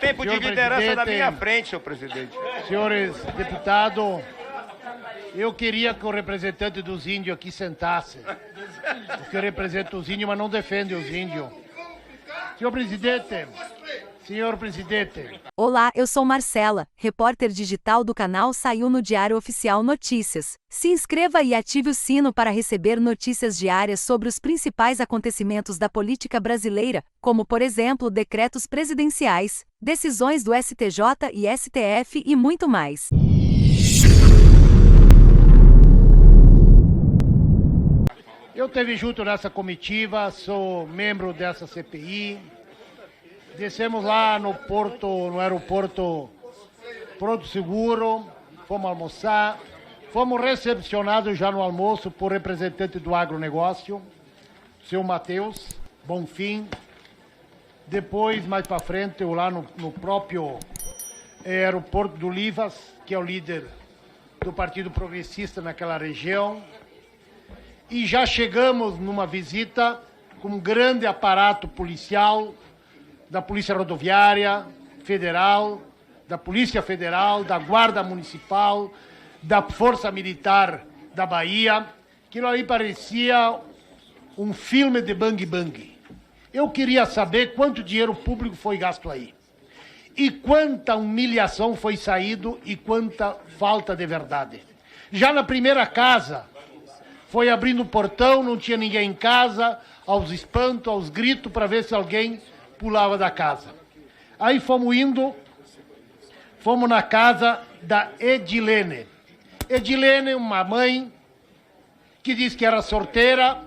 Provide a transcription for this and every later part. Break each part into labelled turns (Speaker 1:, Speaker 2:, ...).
Speaker 1: tempo de liderança da minha frente, senhor presidente.
Speaker 2: Senhores deputados, eu queria que o representante dos índios aqui sentasse. Porque representa os índios, mas não defende os índios. Senhor presidente.
Speaker 3: Olá, eu sou Marcela, repórter digital do canal Saiu no Diário Oficial Notícias. Se inscreva e ative o sino para receber notícias diárias sobre os principais acontecimentos da política brasileira, como, por exemplo, decretos presidenciais, decisões do STJ e STF e muito mais.
Speaker 2: Eu esteve junto nessa comitiva, sou membro dessa CPI. Descemos lá no aeroporto Porto Seguro, fomos almoçar, fomos recepcionados já no almoço por representante do agronegócio, seu Matheus Bonfim. Depois, mais para frente, eu lá no próprio aeroporto do Olivas, que é o líder do Partido Progressista naquela região. E já chegamos numa visita com um grande aparato policial, da Polícia Rodoviária Federal, da Polícia Federal, da Guarda Municipal, da Força Militar da Bahia. Aquilo ali parecia um filme de bang bang. Eu queria saber quanto dinheiro público foi gasto aí. E quanta humilhação foi saído e quanta falta de verdade. Já na primeira casa, foi abrindo o portão, não tinha ninguém em casa, aos espantos, aos gritos, para ver se alguém pulava da casa. Aí fomos na casa da Edilene. Edilene, uma mãe que disse que era sorteira.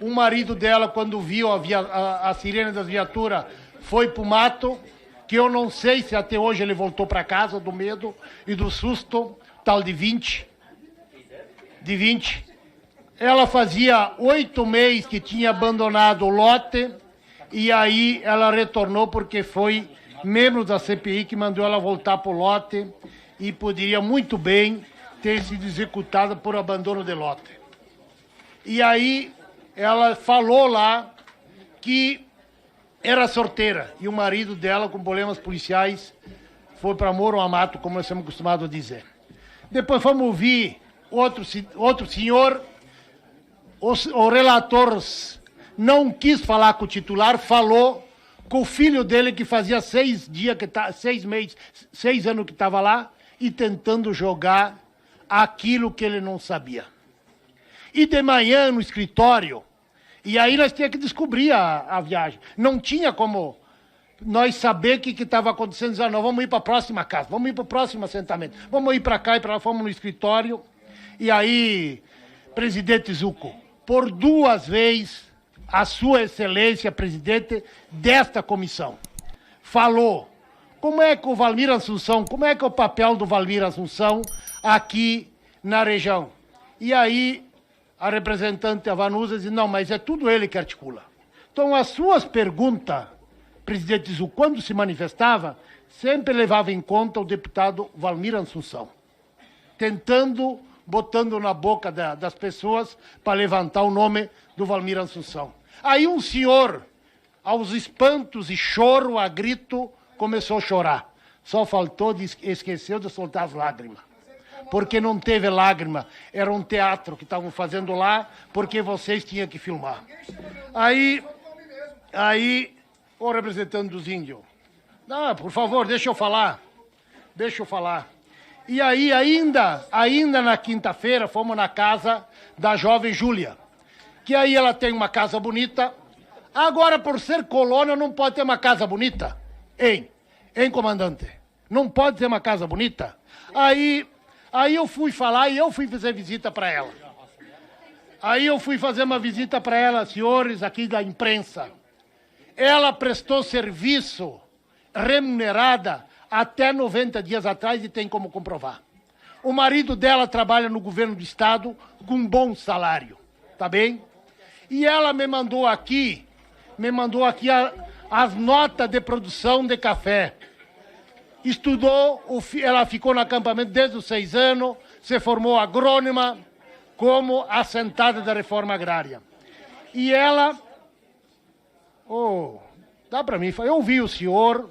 Speaker 2: O marido dela, quando viu a sirene das viaturas, foi pro mato, que eu não sei se até hoje ele voltou para casa do medo e do susto, tal de 20. Ela fazia 8 meses que tinha abandonado o lote. E aí ela retornou porque foi membro da CPI que mandou ela voltar para o lote e poderia muito bem ter sido executada por abandono de lote. E aí ela falou lá que era sorteira e o marido dela, com problemas policiais, foi para Moro a Mato, como nós estamos acostumados a dizer. Depois fomos ouvir outro senhor, o relator não quis falar com o titular, falou com o filho dele que fazia 6 anos que estava lá e tentando jogar aquilo que ele não sabia. E de manhã no escritório, e aí nós tínhamos que descobrir a viagem. Não tinha como nós saber o que estava acontecendo. Dizer, não, vamos ir para a próxima casa, vamos ir para o próximo assentamento, vamos ir para cá e para lá. Fomos no escritório, e aí, presidente Zucco, por 2 vezes, a sua excelência, presidente desta comissão, falou como é que o Walmir Assunção, como é que é o papel do Walmir Assunção aqui na região. E aí a representante Avanusa disse, não, mas é tudo ele que articula. Então as suas perguntas, presidente Zucco, quando se manifestava, sempre levava em conta o deputado Walmir Assunção, botando na boca das pessoas para levantar o nome do Walmir Assunção. Aí um senhor, aos espantos e choro, a grito, começou a chorar. Só esqueceu de soltar as lágrimas. Porque não teve lágrima. Era um teatro que estavam fazendo lá, porque vocês tinham que filmar. Aí, o representante dos índios. Não, por favor, deixa eu falar. E aí, ainda na quinta-feira, fomos na casa da jovem Júlia. Que aí ela tem uma casa bonita. Agora, por ser colônia, não pode ter uma casa bonita. Hein, comandante? Não pode ter uma casa bonita? Aí eu fui falar e eu fui fazer visita para ela. Aí eu fui fazer uma visita para ela, senhores aqui da imprensa. Ela prestou serviço remunerada até 90 dias atrás e tem como comprovar. O marido dela trabalha no governo do estado com um bom salário, tá bem? E ela me mandou aqui as notas de produção de café. Estudou, ela ficou no acampamento desde os 6 anos, se formou agrônoma como assentada da reforma agrária. E ela, dá para mim, eu ouvi o senhor,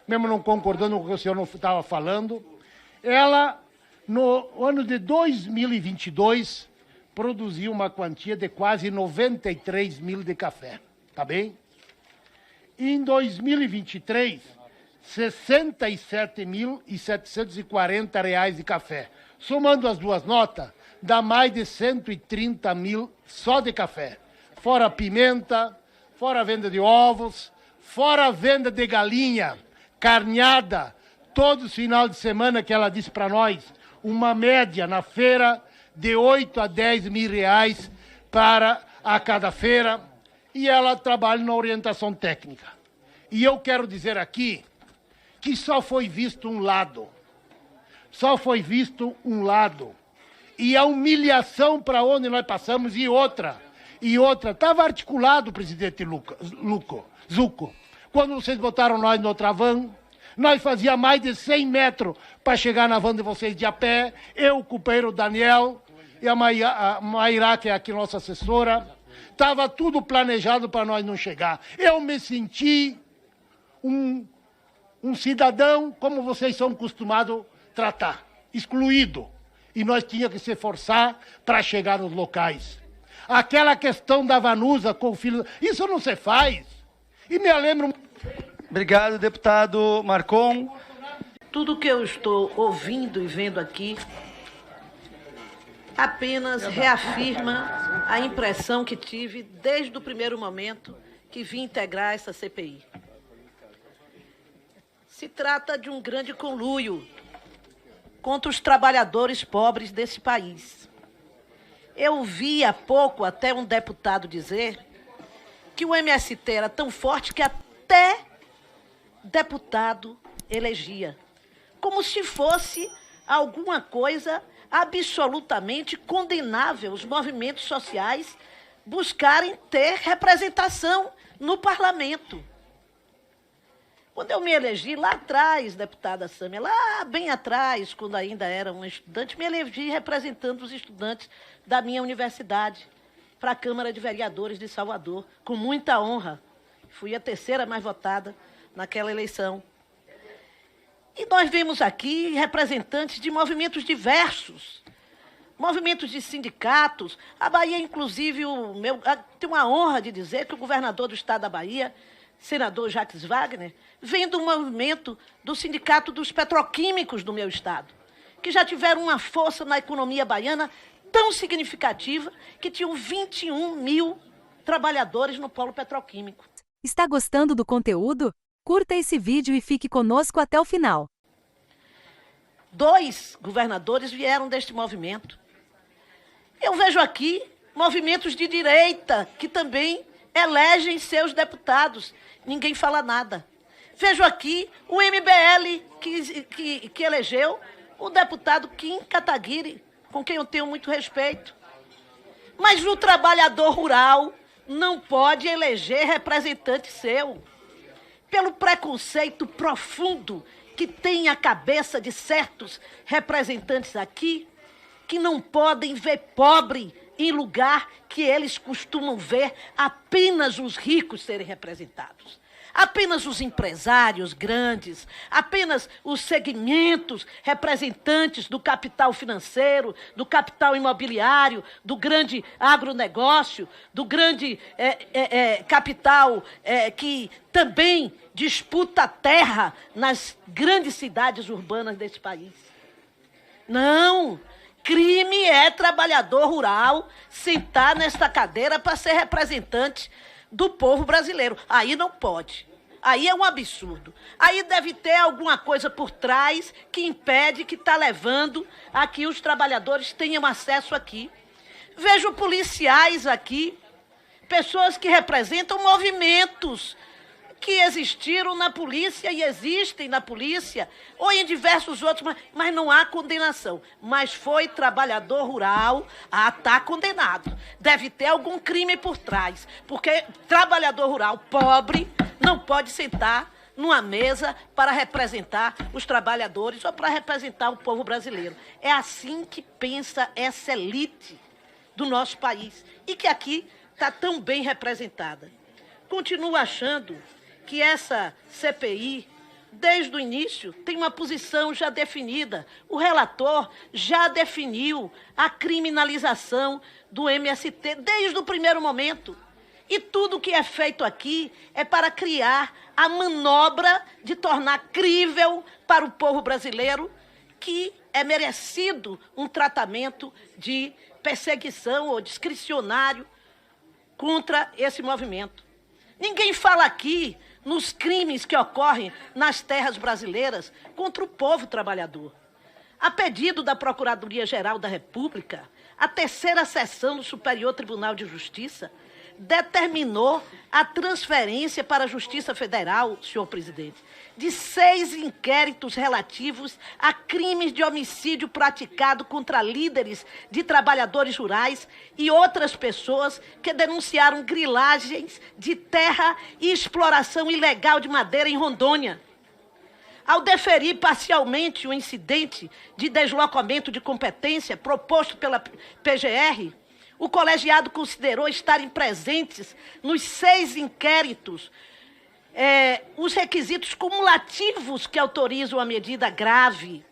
Speaker 2: mesmo não concordando com o que o senhor não estava falando, ela, no ano de 2022, produziu uma quantia de quase 93 mil de café, tá bem? E em 2023, 67.740 reais de café. Somando as duas notas, dá mais de 130 mil só de café. Fora pimenta, fora a venda de ovos, fora a venda de galinha, carneada, todos os finais de semana que ela disse para nós, uma média na feira de 8 a 10 mil reais para a cada feira, e ela trabalha na orientação técnica. E eu quero dizer aqui que só foi visto um lado. Só foi visto um lado. E a humilhação para onde nós passamos, e outra. Estava articulado, presidente Zucco. Quando vocês botaram nós no outra van, nós fazia mais de 100 metros para chegar na van de vocês de a pé. Eu, o companheiro Daniel e a Mairá, que é aqui nossa assessora. Estava tudo planejado para nós não chegar. Eu me senti um cidadão, como vocês são acostumados a tratar, excluído. E nós tínhamos que se esforçar para chegar nos locais. Aquela questão da Vanusa com o filho... Isso não se faz. E me lembro...
Speaker 4: Obrigado, deputado Marcon.
Speaker 5: Tudo que eu estou ouvindo e vendo aqui apenas reafirma a impressão que tive desde o primeiro momento que vim integrar essa CPI. Se trata de um grande conluio contra os trabalhadores pobres desse país. Eu vi há pouco até um deputado dizer que o MST era tão forte que até deputado elegia, como se fosse alguma coisa absolutamente condenável os movimentos sociais buscarem ter representação no parlamento. Quando eu me elegi lá atrás, deputada Sâmia, lá bem atrás, quando ainda era uma estudante, me elegi representando os estudantes da minha universidade para a Câmara de Vereadores de Salvador, com muita honra. Fui a terceira mais votada naquela eleição. E nós vemos aqui representantes de movimentos diversos, movimentos de sindicatos. A Bahia, inclusive, tenho a honra de dizer que o governador do estado da Bahia, senador Jacques Wagner, vem do movimento do Sindicato dos Petroquímicos do meu estado, que já tiveram uma força na economia baiana tão significativa que tinham 21 mil trabalhadores no polo petroquímico.
Speaker 3: Está gostando do conteúdo? Curta esse vídeo e fique conosco até o final.
Speaker 5: 2 governadores vieram deste movimento. Eu vejo aqui movimentos de direita que também elegem seus deputados. Ninguém fala nada. Vejo aqui o MBL que elegeu o deputado Kim Kataguiri, com quem eu tenho muito respeito. Mas o trabalhador rural não pode eleger representante seu, pelo preconceito profundo que tem a cabeça de certos representantes aqui, que não podem ver pobre em lugar que eles costumam ver apenas os ricos serem representados. Apenas os empresários grandes, apenas os segmentos representantes do capital financeiro, do capital imobiliário, do grande agronegócio, do grande capital que também disputa terra nas grandes cidades urbanas desse país. Não! Crime é trabalhador rural sentar nesta cadeira para ser representante do povo brasileiro. Aí não pode. Aí é um absurdo. Aí deve ter alguma coisa por trás que impede, que está levando a que os trabalhadores tenham acesso aqui. Vejo policiais aqui, pessoas que representam movimentos que existiram na polícia e existem na polícia, ou em diversos outros, mas não há condenação. Mas foi trabalhador rural, está condenado. Deve ter algum crime por trás, porque trabalhador rural pobre não pode sentar numa mesa para representar os trabalhadores ou para representar o povo brasileiro. É assim que pensa essa elite do nosso país e que aqui está tão bem representada. Continuo achando que essa CPI desde o início, tem uma posição já definida. O relator já definiu a criminalização do MST desde o primeiro momento. E tudo que é feito aqui é para criar a manobra de tornar crível para o povo brasileiro que é merecido um tratamento de perseguição ou discricionário contra esse movimento. Ninguém fala aqui nos crimes que ocorrem nas terras brasileiras contra o povo trabalhador. A pedido da Procuradoria-Geral da República, a terceira sessão do Superior Tribunal de Justiça determinou a transferência para a Justiça Federal, senhor presidente, de 6 inquéritos relativos a crimes de homicídio praticado contra líderes de trabalhadores rurais e outras pessoas que denunciaram grilagens de terra e exploração ilegal de madeira em Rondônia. Ao deferir parcialmente o incidente de deslocamento de competência proposto pela PGR, o colegiado considerou estarem presentes nos 6 inquéritos os requisitos cumulativos que autorizam a medida grave,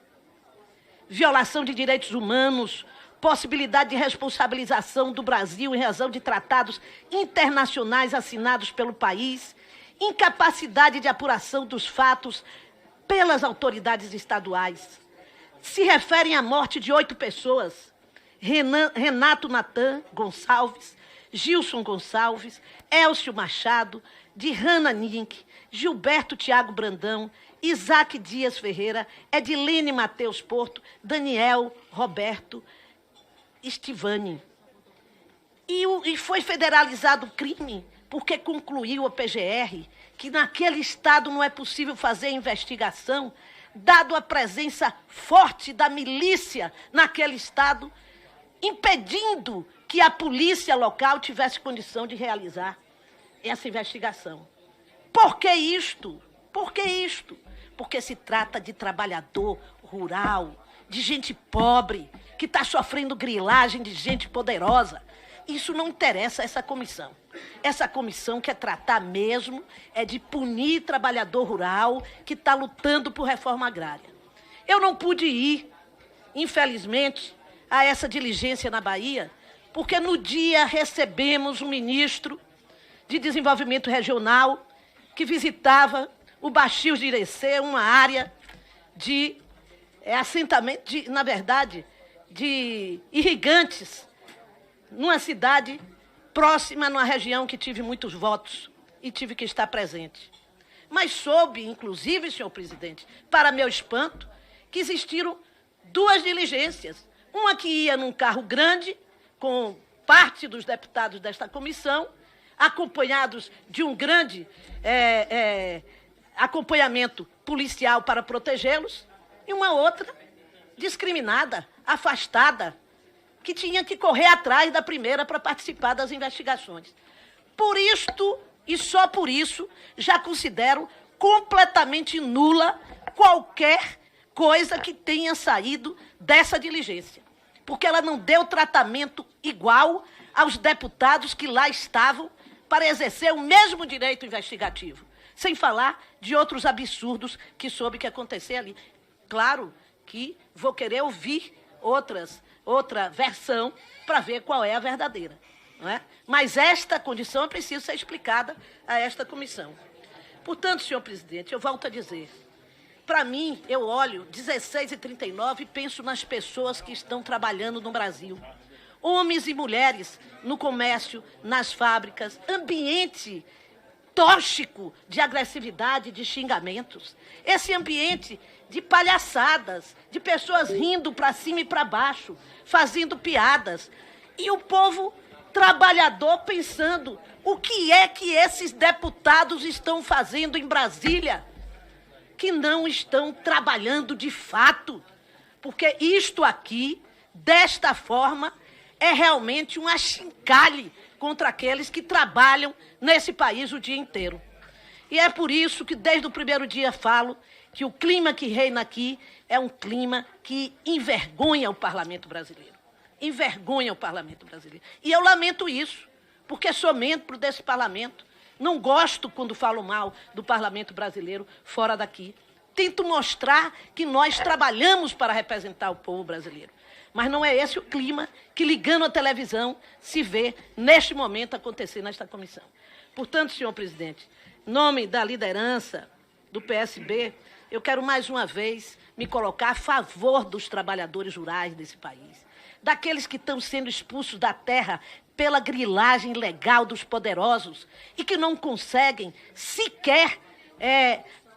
Speaker 5: violação de direitos humanos, possibilidade de responsabilização do Brasil em razão de tratados internacionais assinados pelo país, incapacidade de apuração dos fatos pelas autoridades estaduais. Se referem à morte de 8 pessoas, Renato Natan Gonçalves, Gilson Gonçalves, Elcio Machado, Dirana Nink, Gilberto Tiago Brandão, Isaac Dias Ferreira, Edilene Mateus Porto, Daniel Roberto Estivani. E foi federalizado o crime porque concluiu a PGR que naquele estado não é possível fazer investigação, dado a presença forte da milícia naquele estado, impedindo que a polícia local tivesse condição de realizar essa investigação. Por que isto? Por que isto? Porque se trata de trabalhador rural, de gente pobre, que está sofrendo grilagem de gente poderosa. Isso não interessa a essa comissão. Essa comissão quer tratar mesmo é de punir trabalhador rural que está lutando por reforma agrária. Eu não pude ir, infelizmente, a essa diligência na Bahia, porque no dia recebemos um ministro de Desenvolvimento Regional que visitava o Baixio de Irecê, uma área de assentamento, na verdade, de irrigantes, numa cidade próxima, numa região que tive muitos votos e tive que estar presente. Mas soube, inclusive, senhor presidente, para meu espanto, que existiram 2 diligências. Uma que ia num carro grande, com parte dos deputados desta comissão, acompanhados de um grande acompanhamento policial para protegê-los, e uma outra discriminada, afastada, que tinha que correr atrás da primeira para participar das investigações. Por isto, e só por isso, já considero completamente nula qualquer coisa que tenha saído dessa diligência, porque ela não deu tratamento igual aos deputados que lá estavam para exercer o mesmo direito investigativo, sem falar de outros absurdos que soube que acontecer ali. Claro que vou querer ouvir outra versão para ver qual é a verdadeira, não é? Mas esta condição é preciso ser explicada a esta comissão. Portanto, senhor presidente, eu volto a dizer, para mim, eu olho 16h39 e penso nas pessoas que estão trabalhando no Brasil. Homens e mulheres no comércio, nas fábricas, ambiente tóxico de agressividade, de xingamentos. Esse ambiente de palhaçadas, de pessoas rindo para cima e para baixo, fazendo piadas. E o povo trabalhador pensando, o que é que esses deputados estão fazendo em Brasília? Que não estão trabalhando de fato, porque isto aqui, desta forma, é realmente um achincalhe contra aqueles que trabalham nesse país o dia inteiro. E é por isso que, desde o primeiro dia, falo que o clima que reina aqui é um clima que envergonha o parlamento brasileiro. Envergonha o parlamento brasileiro. E eu lamento isso, porque sou membro desse parlamento. Não gosto quando falo mal do parlamento brasileiro fora daqui, tento mostrar que nós trabalhamos para representar o povo brasileiro. Mas não é esse o clima que, ligando a televisão, se vê, neste momento, acontecer nesta comissão. Portanto, senhor presidente, em nome da liderança do PSB, eu quero mais uma vez me colocar a favor dos trabalhadores rurais desse país, daqueles que estão sendo expulsos da terra pela grilagem ilegal dos poderosos e que não conseguem sequer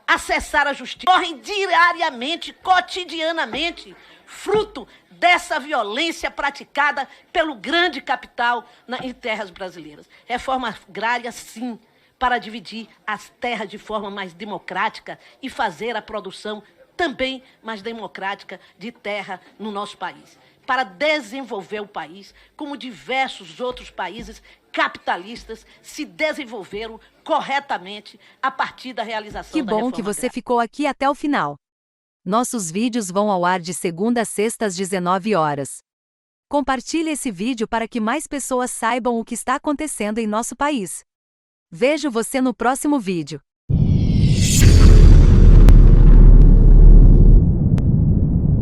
Speaker 5: acessar a justiça. Morrem diariamente, cotidianamente, fruto dessa violência praticada pelo grande capital em terras brasileiras. Reforma agrária, sim, para dividir as terras de forma mais democrática e fazer a produção também mais democrática de terra no nosso país. Para desenvolver o país, como diversos outros países capitalistas se desenvolveram corretamente a partir da realização da reforma
Speaker 3: agrária. Que bom que você
Speaker 5: agrária.
Speaker 3: ficou aqui até o final. Nossos vídeos vão ao ar de segunda a sexta às 19 horas. Compartilhe esse vídeo para que mais pessoas saibam o que está acontecendo em nosso país. Vejo você no próximo vídeo.